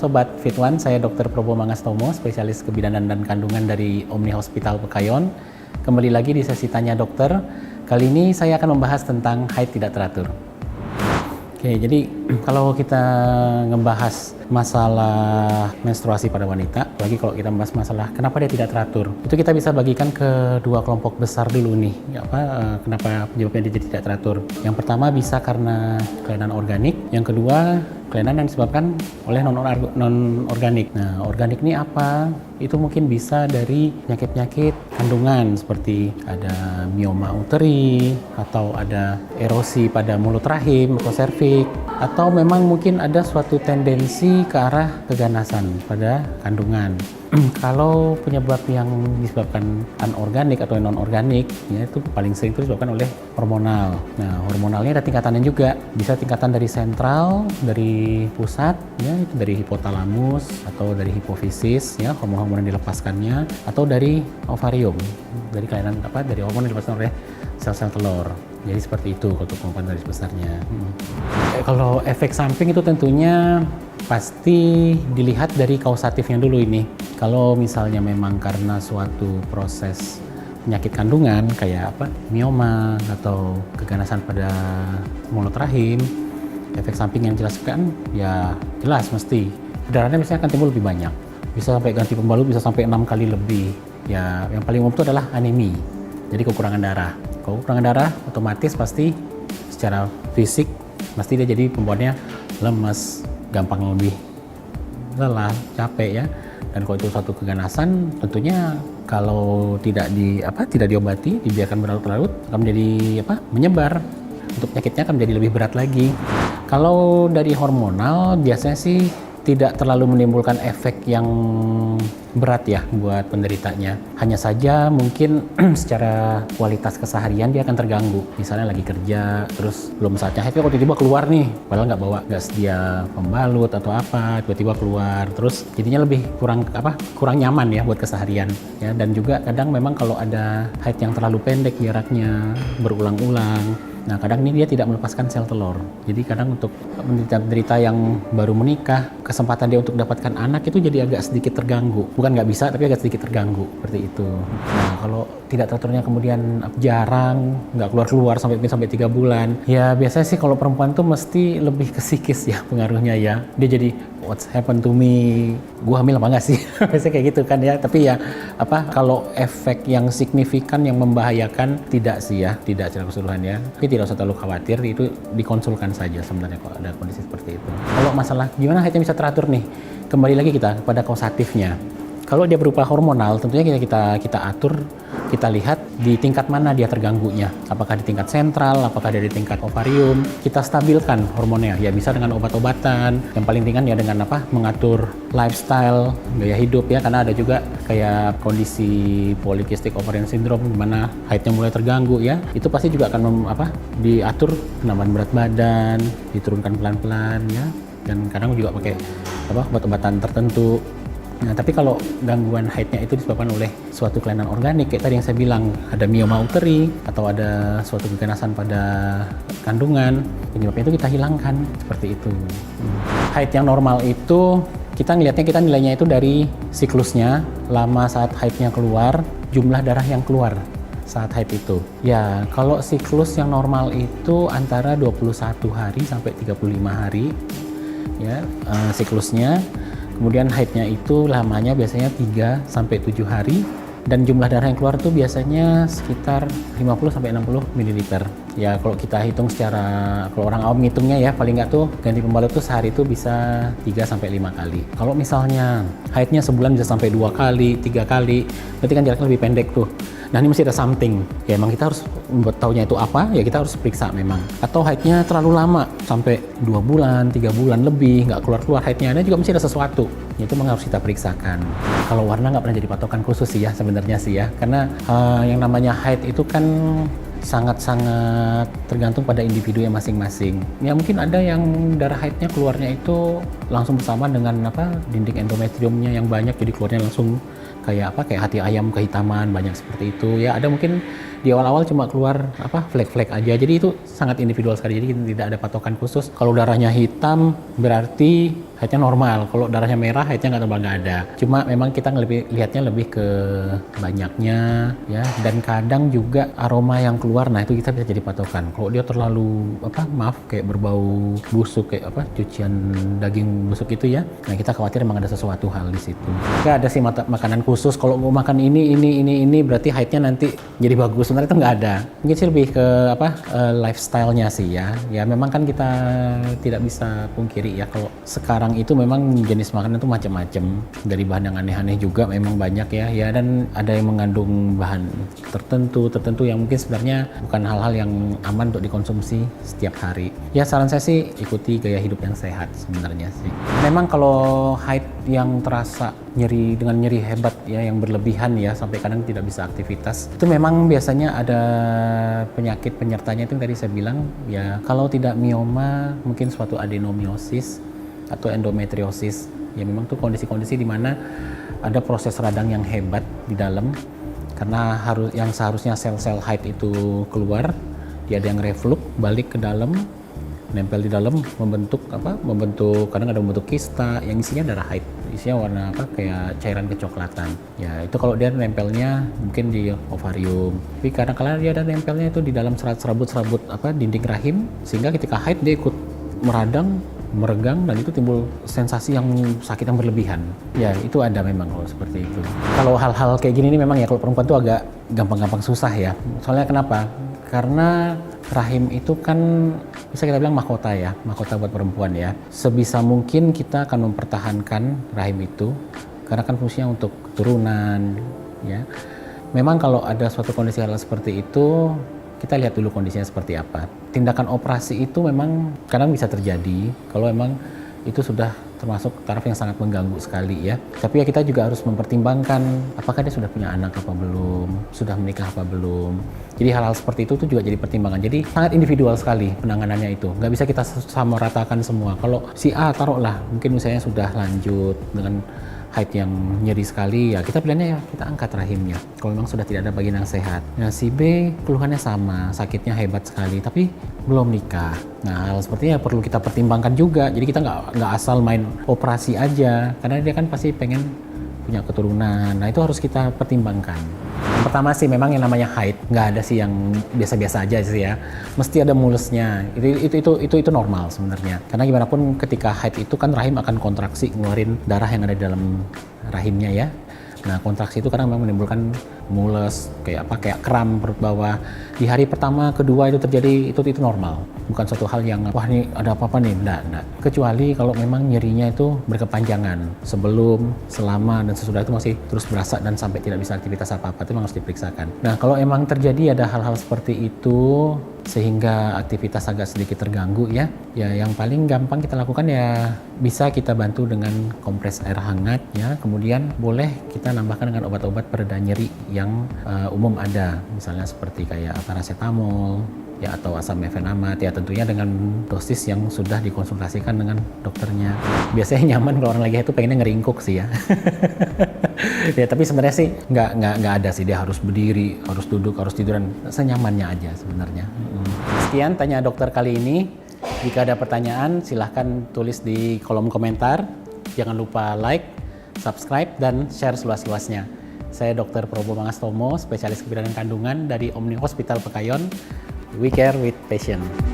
Sobat Fit One, saya Dr. Probo Mangastomo, spesialis kebidanan dan kandungan dari Omni Hospital Pekayon. Kembali lagi di sesi Tanya Dokter. Kali ini saya akan membahas tentang haid tidak teratur. Oke, jadi kalau kita ngebahas masalah menstruasi pada wanita, apalagi kalau kita membahas masalah kenapa dia tidak teratur, itu kita bisa bagikan ke dua kelompok besar dulu nih. Kenapa penyebabnya dia tidak teratur? Yang pertama bisa karena kelainan organik, yang kedua kelainan yang disebabkan oleh non-organik. Nah, organik ini apa? Itu mungkin bisa dari penyakit-penyakit kandungan seperti ada mioma uteri, atau ada erosi pada mulut rahim atau serviks, atau memang mungkin ada suatu tendensi ke arah keganasan pada kandungan. Kalau penyebab yang disebabkan anorganik atau non-organik, ya itu paling sering itu disebabkan oleh hormonal. Nah, hormonalnya ada tingkatannya juga. Bisa tingkatan dari sentral, dari pusat, ya itu dari hipotalamus atau dari hipofisis, ya hormon-hormon yang dilepaskannya, atau dari ovarium, dari kelainan dari hormon yang dilepaskan oleh sel-sel telur. Jadi seperti itu untuk pengumuman garis besarnya. Kalau efek samping itu tentunya pasti dilihat dari kausatifnya dulu ini. Kalau misalnya memang karena suatu proses penyakit kandungan kayak mioma atau keganasan pada mulut rahim, efek samping yang dijelaskan ya jelas mesti pendarahannya misalnya akan timbul lebih banyak. Bisa sampai ganti pembalut, bisa sampai 6 kali lebih. Ya, yang paling umum itu adalah anemi. Jadi kekurangan darah. Kalau kekurangan darah otomatis pasti secara fisik pasti dia jadi pembuatnya lemes, gampang lebih lelah, capek ya. Dan kalau itu suatu keganasan, tentunya kalau tidak diobati, dibiarkan berlarut-larut akan menjadi menyebar. Untuk penyakitnya akan menjadi lebih berat lagi. Kalau dari hormonal biasanya sih tidak terlalu menimbulkan efek yang berat ya buat penderitanya. Hanya saja mungkin secara kualitas keseharian dia akan terganggu. Misalnya lagi kerja, terus belum saatnya haid, kok tiba-tiba keluar nih, padahal nggak sedia pembalut atau apa, tiba-tiba keluar, terus jadinya lebih kurang nyaman ya buat keseharian. Ya, dan juga kadang memang kalau ada haid yang terlalu pendek jaraknya, berulang-ulang, nah kadang ini dia tidak melepaskan sel telur. Jadi kadang untuk penderita yang baru menikah, kesempatan dia untuk dapatkan anak itu jadi agak sedikit terganggu. Bukan nggak bisa, tapi agak sedikit terganggu seperti itu. Nah, kalau tidak teraturnya kemudian jarang, nggak keluar sampai 3 bulan, ya biasanya sih kalau perempuan tuh mesti lebih ke psikis ya pengaruhnya ya. Dia jadi what's happened to me, gua hamil apa nggak sih? Biasanya kayak gitu kan ya. Tapi ya kalau efek yang signifikan yang membahayakan tidak sih ya, tidak secara keseluruhan ya. Tapi tidak usah terlalu khawatir, itu dikonsulkan saja sebenarnya kalau ada kondisi seperti itu. Kalau masalah gimana haidnya bisa teratur nih, kembali lagi kita kepada kausatifnya. Kalau dia berupa hormonal, tentunya kita atur, kita lihat di tingkat mana dia terganggunya. Apakah di tingkat sentral, apakah di tingkat ovarium. Kita stabilkan hormonnya, ya bisa dengan obat-obatan. Yang paling ringan ya dengan mengatur lifestyle, gaya hidup ya. Karena ada juga kayak kondisi polycystic ovarian syndrome di mana haidnya mulai terganggu ya. Itu pasti juga akan diatur penambahan berat badan, diturunkan pelan-pelan ya. Dan kadang juga pakai obat-obatan tertentu. Nah, tapi kalau gangguan haidnya itu disebabkan oleh suatu kelainan organik, kayak tadi yang saya bilang, ada mioma uteri atau ada suatu keganasan pada kandungan, penyebabnya itu kita hilangkan, seperti itu. Haid yang normal itu, kita nilainya itu dari siklusnya, lama saat haidnya keluar, jumlah darah yang keluar saat haid itu. Ya, kalau siklus yang normal itu antara 21 hari sampai 35 hari, ya siklusnya. Kemudian haidnya itu lamanya biasanya 3 sampai 7 hari dan jumlah darah yang keluar itu biasanya sekitar 50 sampai 60 ml. Ya kalau kita hitung kalau orang awam ngitungnya ya paling nggak tuh ganti pembalut tuh sehari itu bisa 3 sampai 5 kali. Kalau misalnya haidnya sebulan bisa sampai 2 kali, 3 kali, berarti kan jaraknya lebih pendek tuh. Nah ini mesti ada something. Ya emang kita harus buat taunya itu apa, ya kita harus periksa memang. Atau haidnya terlalu lama, sampai 2 bulan, 3 bulan lebih, nggak keluar-keluar haidnya, ini juga mesti ada sesuatu. Itu memang harus kita periksakan. Kalau warna nggak pernah jadi patokan khusus sih ya sebenarnya sih ya. Karena yang namanya haid itu kan sangat-sangat tergantung pada individunya masing-masing. Ya mungkin ada yang darah haidnya keluarnya itu langsung bersamaan dengan dinding endometriumnya yang banyak, jadi keluarnya langsung kayak hati ayam kehitaman, banyak seperti itu ya. Ada mungkin di awal-awal cuma keluar flek-flek aja, jadi itu sangat individual sekali, jadi tidak ada patokan khusus. Kalau darahnya hitam berarti haidnya normal. Kalau darahnya merah, haidnya nggak ada. Cuma memang kita lihatnya lebih ke banyaknya ya, dan kadang juga aroma yang keluar. Nah itu kita bisa jadi patokan. Kalau dia terlalu kayak berbau busuk, kayak cucian daging busuk itu ya, nah kita khawatir memang ada sesuatu hal di situ. Nggak ada sih makanan khusus. Kalau mau makan ini berarti haidnya nanti jadi bagus. Sebenarnya itu nggak ada. Mungkin sih lebih ke lifestyle-nya sih ya. Ya memang kan kita tidak bisa pungkiri ya, kalau sekarang itu memang jenis makanan itu macam-macam, dari bahan yang aneh-aneh juga memang banyak ya, dan ada yang mengandung bahan tertentu yang mungkin sebenarnya bukan hal-hal yang aman untuk dikonsumsi setiap hari. Ya saran saya sih ikuti gaya hidup yang sehat sebenarnya sih. Memang kalau haid yang terasa dengan nyeri hebat ya, yang berlebihan ya, sampai kadang tidak bisa aktivitas, itu memang biasanya ada penyakit penyertanya itu yang tadi saya bilang ya. Kalau tidak mioma, mungkin suatu adenomiosis atau endometriosis. Ya memang tuh kondisi-kondisi di mana ada proses radang yang hebat di dalam, karena yang seharusnya sel-sel haid itu keluar, dia ada yang reflux balik ke dalam, nempel di dalam, membentuk kadang ada membentuk kista yang isinya darah haid, isinya warna kayak cairan kecoklatan. Ya itu kalau dia nempelnya mungkin di ovarium, tapi kadang-kadang dia ada nempelnya itu di dalam serabut-serabut dinding rahim, sehingga ketika haid dia ikut meradang, meregang, dan itu timbul sensasi yang sakit yang berlebihan. Ya itu ada memang kalau seperti itu. Kalau hal-hal kayak gini nih memang ya, kalau perempuan tuh agak gampang-gampang susah ya. Soalnya kenapa? Karena rahim itu kan bisa kita bilang mahkota ya, mahkota buat perempuan ya. Sebisa mungkin kita akan mempertahankan rahim itu, karena kan fungsinya untuk keturunan ya. Memang kalau ada suatu kondisi hal seperti itu, kita lihat dulu kondisinya seperti apa. Tindakan operasi itu memang kadang bisa terjadi kalau memang itu sudah termasuk taraf yang sangat mengganggu sekali ya. Tapi ya kita juga harus mempertimbangkan apakah dia sudah punya anak apa belum, sudah menikah apa belum. Jadi hal-hal seperti itu tuh juga jadi pertimbangan. Jadi sangat individual sekali penanganannya itu. Nggak bisa kita sama ratakan semua. Kalau si A taruhlah mungkin misalnya sudah lanjut dengan haid yang nyeri sekali, ya kita pilihannya ya kita angkat rahimnya kalau memang sudah tidak ada bagian yang sehat. Nah si B keluhannya sama, sakitnya hebat sekali tapi belum nikah. Nah hal sepertinya perlu kita pertimbangkan juga. Jadi kita nggak asal main operasi aja, karena dia kan pasti pengen punya keturunan. Nah itu harus kita pertimbangkan. Yang pertama sih memang yang namanya haid nggak ada sih yang biasa-biasa aja sih ya, mesti ada mulusnya. Itu normal sebenarnya, karena gimana pun ketika haid itu kan rahim akan kontraksi ngeluarin darah yang ada di dalam rahimnya ya. Nah kontraksi itu kadang memang menimbulkan mules, kayak kram perut bawah. Di hari pertama, kedua itu terjadi, itu normal. Bukan suatu hal yang wah ini ada apa-apa nih, enggak. Kecuali kalau memang nyerinya itu berkepanjangan, sebelum, selama, dan sesudah itu masih terus berasa dan sampai tidak bisa aktivitas apa-apa, itu memang harus diperiksakan. Nah kalau emang terjadi ada hal-hal seperti itu sehingga aktivitas agak sedikit terganggu ya yang paling gampang kita lakukan ya bisa kita bantu dengan kompres air hangat ya, kemudian boleh kita nambahkan dengan obat-obat pereda nyeri yang umum ada, misalnya seperti kayak paracetamol ya atau asam mefenamat ya, tentunya dengan dosis yang sudah dikonsultasikan dengan dokternya. Biasanya nyaman kalau orang lagi itu pengennya ngeringkuk sih ya. Ya tapi sebenarnya sih nggak ada sih dia harus berdiri, harus duduk, harus tiduran, senyamannya aja sebenarnya. Sekian tanya dokter kali ini. Jika ada pertanyaan silahkan tulis di kolom komentar. Jangan lupa like, subscribe, dan share seluas-luasnya. Saya Dr. Probo Mangastomo, spesialis kebidanan kandungan dari Omni Hospital Pekayon. We care with passion.